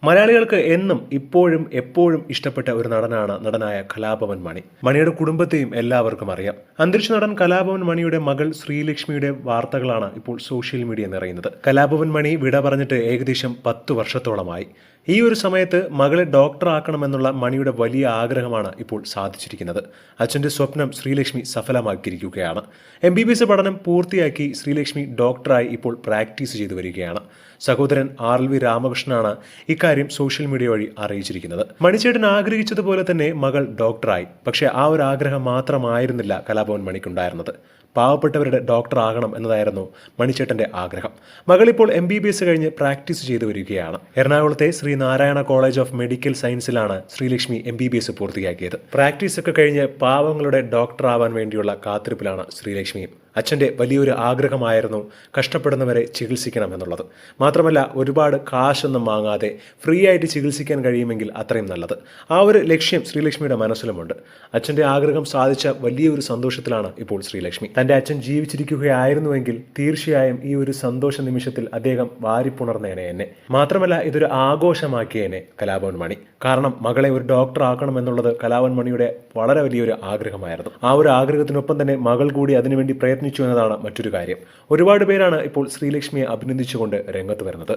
മലയാളികൾക്ക് എന്നും ഇപ്പോഴും എപ്പോഴും ഇഷ്ടപ്പെട്ട ഒരു നടനായ കലാഭവൻ മണി. മണിയുടെ കുടുംബത്തെയും എല്ലാവർക്കും അറിയാം. അന്തരിച്ച നടൻ കലാഭവൻ മണിയുടെ മകൾ ശ്രീലക്ഷ്മിയുടെ വാർത്തകളാണ് ഇപ്പോൾ സോഷ്യൽ മീഡിയ നിറയുന്നത്. കലാഭവൻ മണി വിട പറഞ്ഞിട്ട് ഏകദേശം 10 വർഷത്തോളമായി. ഈ ഒരു സമയത്ത് മകളെ ഡോക്ടറാക്കണമെന്നുള്ള മണിയുടെ വലിയ ആഗ്രഹമാണ് ഇപ്പോൾ സാധിച്ചിരിക്കുന്നത്. അച്ഛൻ്റെ സ്വപ്നം ശ്രീലക്ഷ്മി സഫലമാക്കിയിരിക്കുകയാണ്. MBBS പഠനം പൂർത്തിയാക്കി ശ്രീലക്ഷ്മി ഡോക്ടറായി ഇപ്പോൾ പ്രാക്ടീസ് ചെയ്തു വരികയാണ്. സഹോദരൻ RLV രാമകൃഷ്ണനാണ് ഇക്കാര്യം സോഷ്യൽ മീഡിയ വഴി അറിയിച്ചിരിക്കുന്നത്. മണിച്ചേട്ടൻ ആഗ്രഹിച്ചതുപോലെ തന്നെ മകൾ ഡോക്ടറായി. പക്ഷേ ആ ഒരു ആഗ്രഹം മാത്രമായിരുന്നില്ല കലാഭവൻ മണിക്കുണ്ടായിരുന്നത്. പാവപ്പെട്ടവരുടെ ഡോക്ടർ ആകണം എന്നതായിരുന്നു മണിച്ചേട്ടന്റെ ആഗ്രഹം. മകളിപ്പോൾ MBBS കഴിഞ്ഞ് പ്രാക്ടീസ് ചെയ്തു വരികയാണ്. എറണാകുളത്തെ ശ്രീനാരായണ കോളേജ് ഓഫ് മെഡിക്കൽ സയൻസിലാണ് ശ്രീലക്ഷ്മി MBBS പൂർത്തിയാക്കിയത്. പ്രാക്ടീസ് ഒക്കെ കഴിഞ്ഞ് പാവങ്ങളുടെ ഡോക്ടർ ആവാൻ വേണ്ടിയുള്ള കാത്തിരിപ്പിലാണ് ശ്രീലക്ഷ്മിയും. അച്ഛൻ്റെ വലിയൊരു ആഗ്രഹമായിരുന്നു കഷ്ടപ്പെടുന്നവരെ ചികിത്സിക്കണം എന്നുള്ളത്. മാത്രമല്ല, ഒരുപാട് കാശൊന്നും വാങ്ങാതെ ഫ്രീ ആയിട്ട് ചികിത്സിക്കാൻ കഴിയുമെങ്കിൽ അത്രയും നല്ലത്. ആ ഒരു ലക്ഷ്യം ശ്രീലക്ഷ്മിയുടെ മനസ്സിലുമുണ്ട്. അച്ഛൻ്റെ ആഗ്രഹം സാധിച്ച വലിയൊരു സന്തോഷത്തിലാണ് ഇപ്പോൾ ശ്രീലക്ഷ്മി. തൻ്റെ അച്ഛൻ ജീവിച്ചിരിക്കുകയായിരുന്നുവെങ്കിൽ തീർച്ചയായും ഈ ഒരു സന്തോഷ നിമിഷത്തിൽ അദ്ദേഹം വാരിപ്പുണർന്നേനെ എന്നെ. മാത്രമല്ല, ഇതൊരു ആഘോഷമാക്കിയേനെ കലാഭവൻ മണി. കാരണം മകളെ ഒരു ഡോക്ടർ ആക്കണം എന്നുള്ളത് കലാഭവൻ മണിയുടെ വളരെ വലിയൊരു ആഗ്രഹമായിരുന്നു. ആ ഒരു ആഗ്രഹത്തിനൊപ്പം തന്നെ മകൾ കൂടി അതിനുവേണ്ടി പ്രയത്നിച്ചു എന്നതാണ് മറ്റൊരു കാര്യം. ഒരുപാട് പേരാണ് ഇപ്പോൾ ശ്രീലക്ഷ്മിയെ അഭിനന്ദിച്ചുകൊണ്ട് രംഗത്ത് വരുന്നത്.